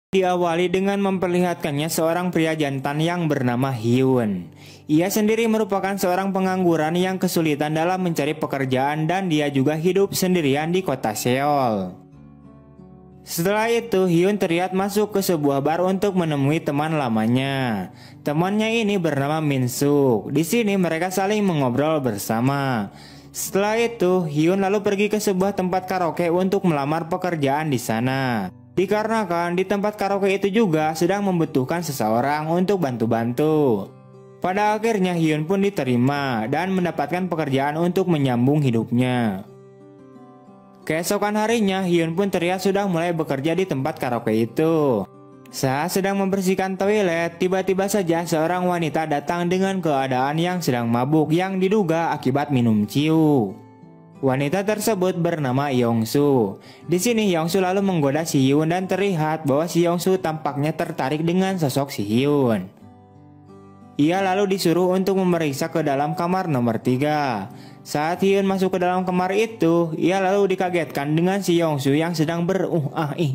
Diawali dengan memperlihatkannya seorang pria jantan yang bernama Hyun. Ia sendiri merupakan seorang pengangguran yang kesulitan dalam mencari pekerjaan dan dia juga hidup sendirian di kota Seoul. Setelah itu, Hyun terlihat masuk ke sebuah bar untuk menemui teman lamanya. Temannya ini bernama Min Suk. Di sini mereka saling mengobrol bersama. Setelah itu, Hyun lalu pergi ke sebuah tempat karaoke untuk melamar pekerjaan di sana. Dikarenakan di tempat karaoke itu juga sedang membutuhkan seseorang untuk bantu-bantu. Pada akhirnya Hyun pun diterima dan mendapatkan pekerjaan untuk menyambung hidupnya. Keesokan harinya Hyun pun terlihat sudah mulai bekerja di tempat karaoke itu. Saat sedang membersihkan toilet, tiba-tiba saja seorang wanita datang dengan keadaan yang sedang mabuk yang diduga akibat minum ciu. Wanita tersebut bernama Yongsu. Di sini Yongsu lalu menggoda si Hyun dan terlihat bahwa si Yongsu tampaknya tertarik dengan sosok si Hyun. Ia lalu disuruh untuk memeriksa ke dalam kamar nomor 3. Saat Hyun masuk ke dalam kamar itu, ia lalu dikagetkan dengan si Yongsu yang sedang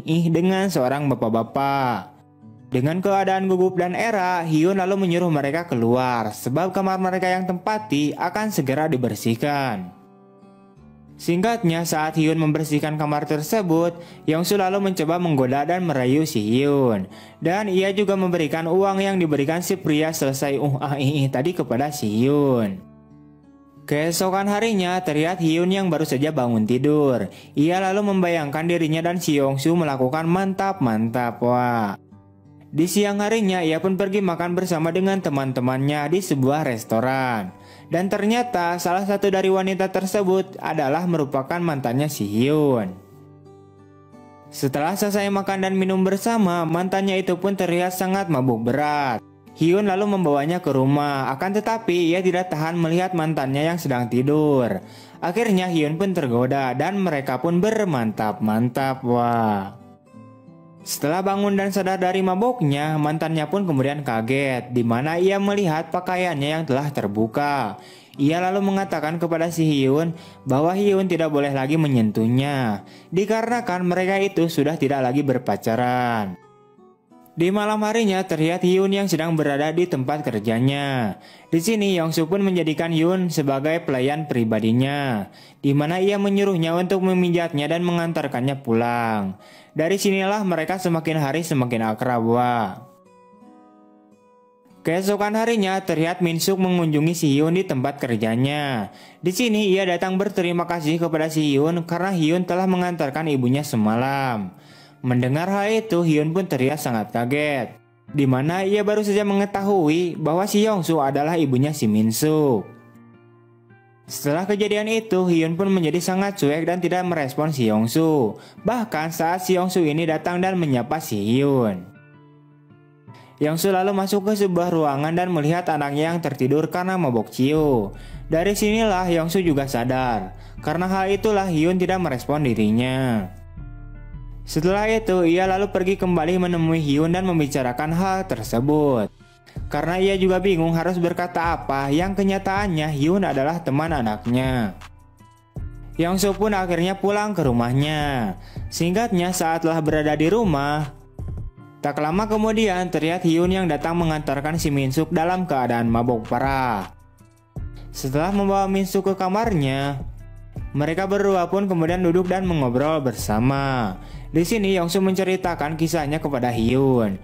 dengan seorang bapak-bapak. Dengan keadaan gugup dan era, Hyun lalu menyuruh mereka keluar sebab kamar mereka yang tempati akan segera dibersihkan. Singkatnya, saat Hyun membersihkan kamar tersebut, Yongsu lalu mencoba menggoda dan merayu si Hyun. Dan ia juga memberikan uang yang diberikan si pria selesai tadi kepada si Hyun. Keesokan harinya, terlihat Hyun yang baru saja bangun tidur. Ia lalu membayangkan dirinya dan si Yongsu melakukan mantap-mantap. Wah. Di siang harinya, ia pun pergi makan bersama dengan teman-temannya di sebuah restoran. Dan ternyata salah satu dari wanita tersebut adalah merupakan mantannya si Hyun. Setelah selesai makan dan minum bersama, mantannya itu pun terlihat sangat mabuk berat. Hyun lalu membawanya ke rumah, akan tetapi ia tidak tahan melihat mantannya yang sedang tidur. Akhirnya Hyun pun tergoda dan mereka pun bermantap-mantap. Wah. Setelah bangun dan sadar dari mabuknya, mantannya pun kemudian kaget di mana ia melihat pakaiannya yang telah terbuka. Ia lalu mengatakan kepada si Hyun bahwa Hyun tidak boleh lagi menyentuhnya, dikarenakan mereka itu sudah tidak lagi berpacaran. Di malam harinya terlihat Hyun yang sedang berada di tempat kerjanya. Di sini Yongsu pun menjadikan Hyun sebagai pelayan pribadinya, di mana ia menyuruhnya untuk memijatnya dan mengantarkannya pulang. Dari sinilah mereka semakin hari semakin akrab. Keesokan harinya terlihat Min Suk mengunjungi si Hyun di tempat kerjanya. Di sini ia datang berterima kasih kepada si Hyun karena Hyun telah mengantarkan ibunya semalam. Mendengar hal itu, Hyun pun terlihat sangat kaget, di mana ia baru saja mengetahui bahwa si Yongsu adalah ibunya si Min Suk. Setelah kejadian itu, Hyun pun menjadi sangat cuek dan tidak merespon si Yongsu. Bahkan saat si Yongsu ini datang dan menyapa si Hyun. Yongsu lalu masuk ke sebuah ruangan dan melihat anaknya yang tertidur karena mabok ciu. Dari sinilah Yongsu juga sadar, karena hal itulah Hyun tidak merespon dirinya. Setelah itu, ia lalu pergi kembali menemui Hyun dan membicarakan hal tersebut. Karena ia juga bingung harus berkata apa, yang kenyataannya Hyun adalah teman anaknya. Yongsu pun akhirnya pulang ke rumahnya. Singkatnya, saat telah berada di rumah, tak lama kemudian terlihat Hyun yang datang mengantarkan si Min Suk dalam keadaan mabuk parah. Setelah membawa Min Suk ke kamarnya, mereka berdua pun kemudian duduk dan mengobrol bersama. Di sini Yongsu menceritakan kisahnya kepada Hyun,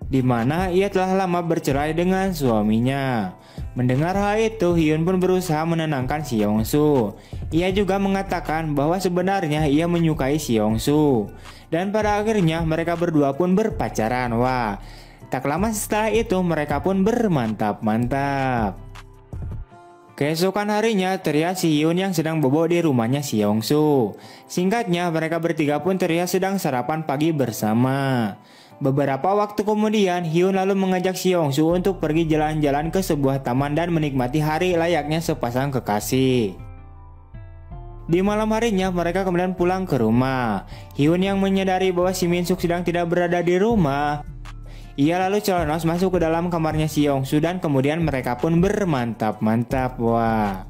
di mana ia telah lama bercerai dengan suaminya. Mendengar hal itu, Hyun pun berusaha menenangkan si Yongsu. Ia juga mengatakan bahwa sebenarnya ia menyukai si Yongsu. Dan pada akhirnya mereka berdua pun berpacaran. Wah, tak lama setelah itu mereka pun bermantap-mantap. Keesokan harinya terlihat si Hyun yang sedang bobo di rumahnya si Yongsu. Singkatnya, mereka bertiga pun terlihat sedang sarapan pagi bersama. Beberapa waktu kemudian, Hyun lalu mengajak si Yongsu untuk pergi jalan-jalan ke sebuah taman dan menikmati hari layaknya sepasang kekasih. Di malam harinya, mereka kemudian pulang ke rumah. Hyun yang menyadari bahwa si Min Suk sedang tidak berada di rumah, ia lalu celana masuk ke dalam kamarnya si Yongsu dan kemudian mereka pun bermantap-mantap. Wah.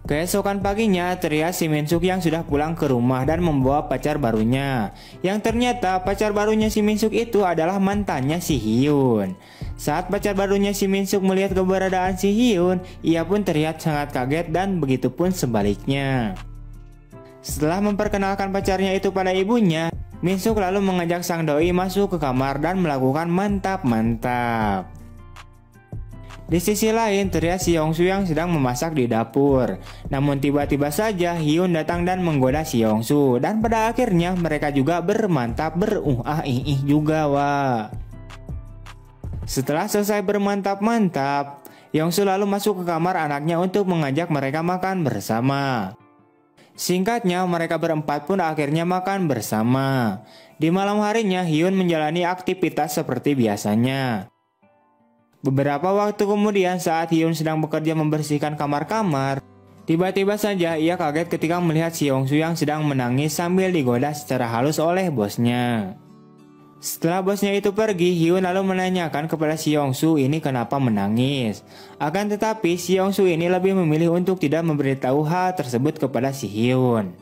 Keesokan paginya terlihat si Minsuk yang sudah pulang ke rumah dan membawa pacar barunya. Yang ternyata pacar barunya si Minsuk itu adalah mantannya si Hyun. Saat pacar barunya si Minsuk melihat keberadaan si Hyun, ia pun terlihat sangat kaget dan begitu pun sebaliknya. Setelah memperkenalkan pacarnya itu pada ibunya, Minsuk lalu mengajak sang doi masuk ke kamar dan melakukan mantap-mantap. Di sisi lain terlihat si Yongsu yang sedang memasak di dapur. Namun tiba-tiba saja Hyun datang dan menggoda si Yongsu. Dan pada akhirnya mereka juga bermantap beruah-ih juga wah. Setelah selesai bermantap-mantap, Yongsu lalu masuk ke kamar anaknya untuk mengajak mereka makan bersama. Singkatnya mereka berempat pun akhirnya makan bersama. Di malam harinya Hyun menjalani aktivitas seperti biasanya. Beberapa waktu kemudian saat Hyun sedang bekerja membersihkan kamar-kamar, tiba-tiba saja ia kaget ketika melihat si Yongsu yang sedang menangis sambil digoda secara halus oleh bosnya. Setelah bosnya itu pergi, Hyun lalu menanyakan kepada si Yongsu ini kenapa menangis. Akan tetapi si Yongsu ini lebih memilih untuk tidak memberitahu hal tersebut kepada si Hyun.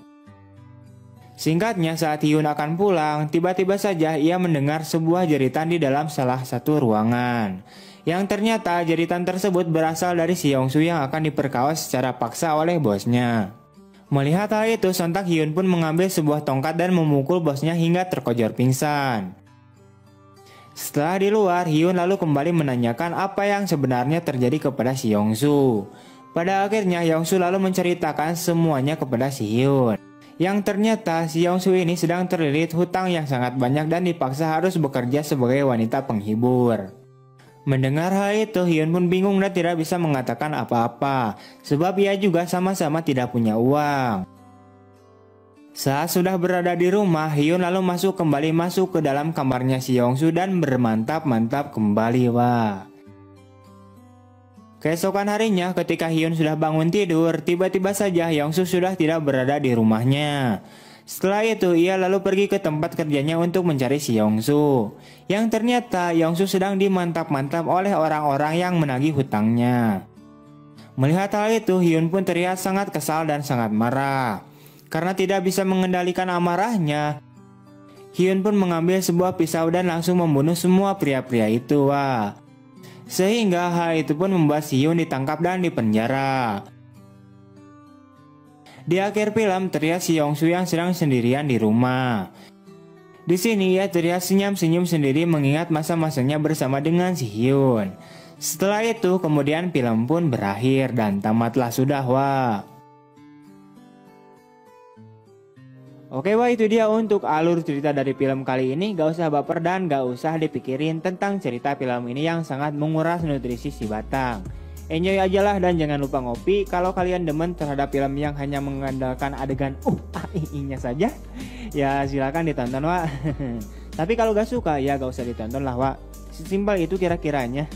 Singkatnya saat Hyun akan pulang, tiba-tiba saja ia mendengar sebuah jeritan di dalam salah satu ruangan. Yang ternyata jeritan tersebut berasal dari si Yongsu yang akan diperkaos secara paksa oleh bosnya. Melihat hal itu, sontak Hyun pun mengambil sebuah tongkat dan memukul bosnya hingga terkojor pingsan. Setelah di luar, Hyun lalu kembali menanyakan apa yang sebenarnya terjadi kepada si Yongsu. Pada akhirnya Yongsu lalu menceritakan semuanya kepada si Hyun. Yang ternyata si Yongsu ini sedang terlilit hutang yang sangat banyak dan dipaksa harus bekerja sebagai wanita penghibur. Mendengar hal itu, Hyun pun bingung dan tidak bisa mengatakan apa-apa, sebab ia juga sama-sama tidak punya uang. Saat sudah berada di rumah, Hyun lalu kembali masuk ke dalam kamarnya si Yongsu dan bermantap-mantap kembali wah. Keesokan harinya ketika Hyun sudah bangun tidur, tiba-tiba saja Yongsu sudah tidak berada di rumahnya. Setelah itu ia lalu pergi ke tempat kerjanya untuk mencari si Yongsu. Yang ternyata Yongsu sedang dimantap-mantap oleh orang-orang yang menagih hutangnya. Melihat hal itu, Hyun pun terlihat sangat kesal dan sangat marah. Karena tidak bisa mengendalikan amarahnya, Hyun pun mengambil sebuah pisau dan langsung membunuh semua pria-pria itu wah. Sehingga hal itu pun membuat si Hyun ditangkap dan dipenjara. Di akhir film terlihat si Yongsu yang sedang sendirian di rumah. Di sini ia terlihat senyum-senyum sendiri mengingat masa-masanya bersama dengan si Hyun. Setelah itu kemudian film pun berakhir dan tamatlah sudah wah. Oke wah, itu dia untuk alur cerita dari film kali ini. Gak usah baper dan gak usah dipikirin tentang cerita film ini yang sangat menguras nutrisi si batang. Enjoy aja lah dan jangan lupa ngopi. Kalau kalian demen terhadap film yang hanya mengandalkan adegan nya saja, ya silakan ditonton wak. Tapi kalau gak suka ya gak usah ditonton lah wak. Sesimpel itu kira-kiranya.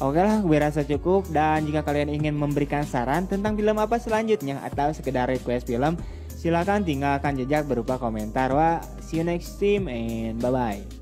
Oke lah, gue rasa cukup. Dan jika kalian ingin memberikan saran tentang film apa selanjutnya atau sekedar request film, silakan tinggalkan jejak berupa komentar wak. See you next time and bye bye.